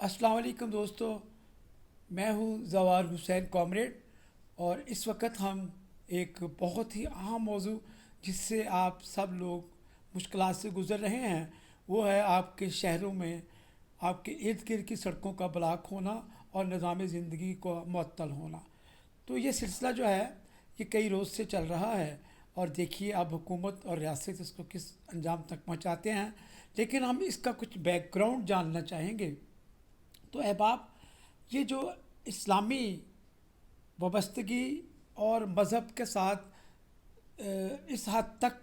अस्सलाम वालेकुम दोस्तों। मैं हूं जवार हुसैन कॉमरेड। और इस वक्त हम एक बहुत ही अहम मौजू जिससे आप सब लोग मुश्किलात से गुज़र रहे हैं, वो है आपके शहरों में आपके इर्द गिर्द की सड़कों का ब्लॉक होना और निज़ाम ज़िंदगी को मुअत्तल होना। तो ये सिलसिला जो है ये कई रोज़ से चल रहा है। और देखिए अब हुकूमत और रियासत इसको किस अंजाम तक पहुंचाते हैं, लेकिन हम इसका कुछ बैकग्राउंड जानना चाहेंगे। तो अहबाब, ये जो इस्लामी वाबस्तगी और मज़हब के साथ इस हद तक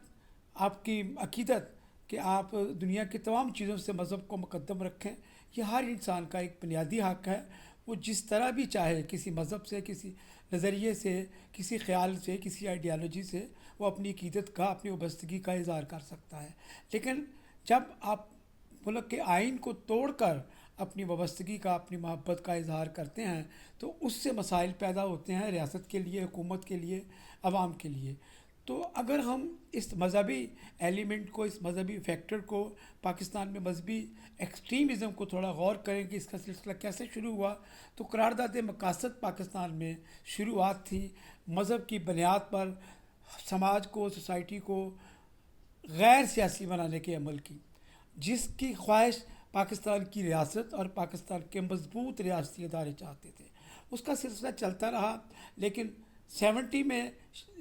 आपकी अकीदत कि आप दुनिया की तमाम चीज़ों से मज़हब को मुक़द्दम रखें, ये हर इंसान का एक बुनियादी हक़ है। वो जिस तरह भी चाहे, किसी मज़हब से, किसी नज़रिए से, किसी ख़्याल से, किसी आइडियालॉजी से वो अपनी अकीदत का, अपनी वाबस्तगी का इज़हार कर सकता है। लेकिन जब आप मुल्क के आइन को तोड़ कर अपनी वाबस्तगी का, अपनी मोहब्बत का इजहार करते हैं, तो उससे मसाइल पैदा होते हैं रियासत के लिए, हुकूमत के लिए, आवाम के लिए। तो अगर हम इस मज़हबी एलिमेंट को, इस मज़हबी फैक्टर को, पाकिस्तान में मजहबी एक्सट्रीमिज़म को थोड़ा गौर करें कि इसका सिलसिला कैसे शुरू हुआ, तो करारदाद मकासद पाकिस्तान में शुरुआत थी मज़हब की बुनियाद पर समाज को, सोसाइटी को गैर सियासी बनाने के अमल की, जिसकी ख्वाहिश पाकिस्तान की रियासत और पाकिस्तान के मजबूत रियासती इदारे चाहते थे। उसका सिलसिला चलता रहा। लेकिन 70 में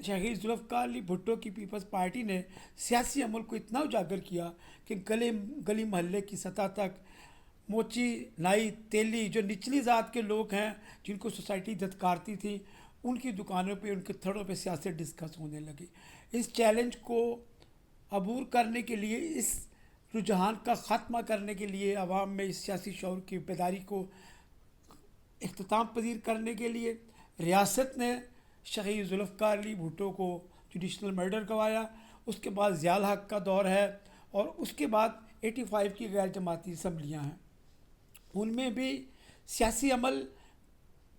शहीद जुल्फ़िकार अली भुट्टो की पीपल्स पार्टी ने सियासी अमल को इतना उजागर किया कि गली गली मोहल्ले की सतह तक मोची, नाई, तेली, जो निचली ज़ात के लोग हैं जिनको सोसाइटी धत्कारती थी, उनकी दुकानों पे, उनके थड़ों पे सियासत डिस्कस होने लगी। इस चैलेंज को अबूर करने के लिए, इस रुझान का ख़त्मा करने के लिए, आवाम में इस सियासी शऊर की बेदारी को इख्तिताम पजीर करने के लिए रियासत ने शहीद जुल्फ़िकार अली भुट्टो को जुडिशनल मर्डर करवाया। उसके बाद ज़ियाउल हक़ का दौर है, और उसके बाद 85 की गैर जमाती असम्बलियाँ हैं। उनमें भी सियासी अमल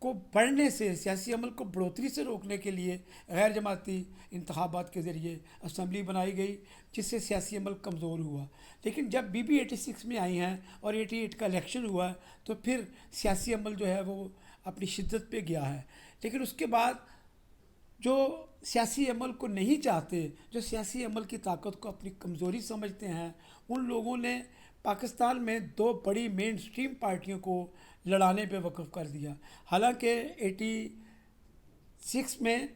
को बढ़ने से, सियासी अमल को बढ़ोतरी से रोकने के लिए गैर जमाती इंतखाबात के ज़रिए असम्बली बनाई गई, जिससे सियासी अमल कमज़ोर हुआ। लेकिन जब बीबी 86 में आई हैं और 88 का इलेक्शन हुआ, तो फिर सियासी अमल जो है वो अपनी शिद्दत पे गया है। लेकिन उसके बाद जो सियासी अमल को नहीं चाहते, जो सियासी अमल की ताकत को अपनी कमज़ोरी समझते हैं, उन लोगों ने पाकिस्तान में दो बड़ी मेन स्ट्रीम पार्टियों को लड़ाने पे वक़्फ़ कर दिया। हालांकि 86 में,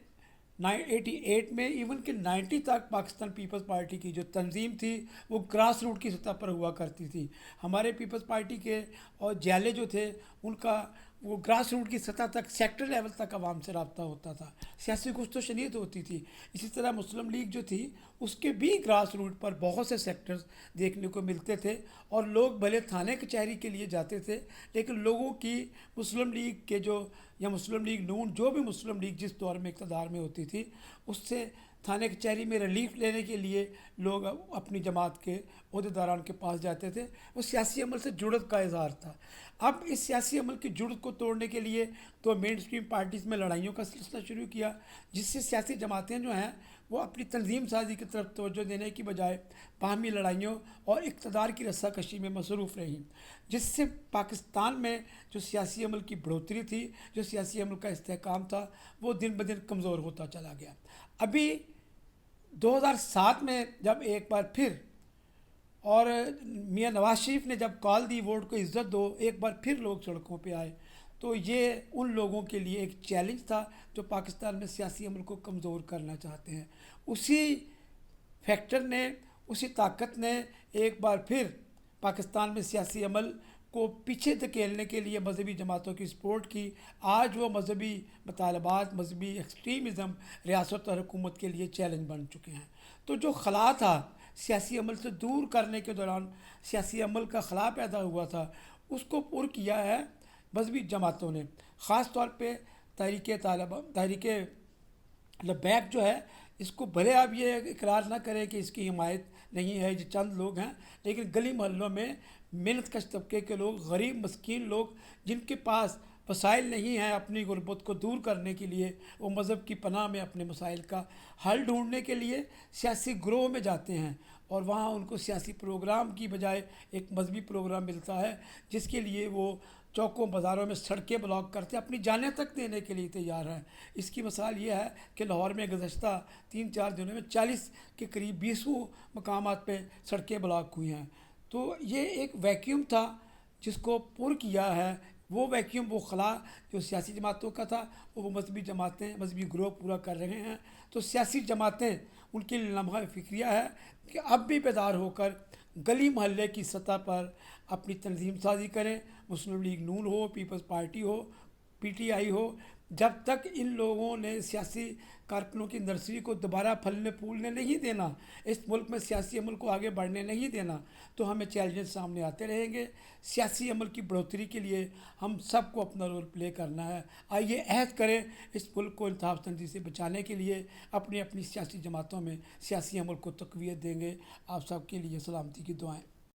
88 में, इवन कि 90 तक पाकिस्तान पीपल्स पार्टी की जो तंजीम थी वो ग्रास रूट की सतह पर हुआ करती थी। हमारे पीपल्स पार्टी के और जैले जो थे उनका वो ग्रास रूट की सतह तक, सेक्टर लेवल तक आवाम से रब्ता होता था, सियासी कुछ तो शनीत होती थी। इसी तरह मुस्लिम लीग जो थी उसके भी ग्रास रूट पर बहुत से सेक्टर्स देखने को मिलते थे, और लोग भले थाने कचहरी के लिए जाते थे, लेकिन लोगों की मुस्लिम लीग के जो, या मुस्लिम लीग नून, जो भी मुस्लिम लीग जिस दौर में इक़्तिदार में होती थी, उससे थाने कचहरी में रिलीफ लेने के लिए लोग अपनी जमात के अहदेदारान के पास जाते थे। वो सियासी अमल से जुड़त का इजहार था। अब इस सियासी अमल की जुड़त को तोड़ने के लिए तो मेन स्ट्रीम पार्टीज़ में लड़ाइयों का सिलसिला शुरू किया, जिससे सियासी जमातें जो हैं वो अपनी तंजीम साजी की तरफ तवज्जो देने की बजाय बाहमी लड़ाइयों और इक़्तिदार की रस्साकशी में मसरूफ़ रहीं, जिससे पाकिस्तान में जो सियासी अमल की बढ़ोतरी थी, जो सियासी अमल का इस्तेहकाम था, वो दिन ब दिन कमज़ोर होता चला गया। अभी 2007 में जब एक बार फिर, और मियाँ नवाज शरीफ ने जब कॉल दी वोट को इज़्ज़त दो, एक बार फिर लोग सड़कों पे आए, तो ये उन लोगों के लिए एक चैलेंज था जो पाकिस्तान में सियासी अमल को कमज़ोर करना चाहते हैं। उसी फैक्टर ने, उसी ताकत ने एक बार फिर पाकिस्तान में सियासी अमल को पीछे धकेलने के लिए मजहबी जमातों की सपोर्ट की। आज वो मजहबी मुतालबात, मजहबी एक्सट्रीमिज़म रियासत और हुकूमत के लिए चैलेंज बन चुके हैं। तो जो खला था सियासी अमल से दूर करने के दौरान, सियासी अमल का खला पैदा हुआ था, उसको पुर किया है मजहबी जमातों ने। ख़ास तौर पे तहरीक लबैक जो है, इसको भले आप ये इकरार ना करें कि इसकी हिमायत नहीं है, जो चंद लोग हैं, लेकिन गली मोहल्लों में मेहनत कश तबके के लोग, गरीब मस्कीन लोग, जिनके पास وسائل نہیں ہیں اپنی غربت کو دور کرنے کے لیے، وہ مذہب کی پناہ میں اپنے مسائل کا حل ڈھونڈنے کے لیے سیاسی گروہ میں جاتے ہیں، اور وہاں ان کو سیاسی پروگرام کی بجائے ایک مذہبی پروگرام ملتا ہے، جس کے لیے وہ چوکوں بازاروں میں سڑکیں بلاک کرتے اپنی جانیں تک دینے کے لیے تیار ہیں۔ اس کی مثال یہ ہے کہ لاہور میں گزشتہ 3-4 دنوں میں 40 کے قریب 20 مقامات پہ سڑکیں بلاک ہوئی ہیں۔ تو یہ ایک ویکیوم تھا جس کو پر کیا ہے، وہ ویکیوم، وہ خلا جو سیاسی جماعتوں کا تھا، وہ مذہبی جماعتیں، مذہبی گروہ پورا کر رہے ہیں۔ تو سیاسی جماعتیں، ان کی لمحہ فکریہ ہے کہ اب بھی بیدار ہو کر گلی محلے کی سطح پر اپنی تنظیم سازی کریں، مسلم لیگ نون ہو، پیپلز پارٹی ہو، پی ٹی آئی ہو۔ جب تک ان لوگوں نے سیاسی کارکنوں کی نرسری کو دوبارہ پھلنے پھولنے نہیں دینا، اس ملک میں سیاسی عمل کو آگے بڑھنے نہیں دینا، تو ہمیں چیلنجز سامنے آتے رہیں گے۔ سیاسی عمل کی بڑھوتری کے لیے ہم سب کو اپنا رول پلے کرنا ہے۔ آئیے عہد کریں اس ملک کو انتخاب تنظیم سے بچانے کے لیے، اپنی اپنی سیاسی جماعتوں میں سیاسی عمل کو تقویت دیں گے۔ آپ سب کے لیے سلامتی کی دعائیں۔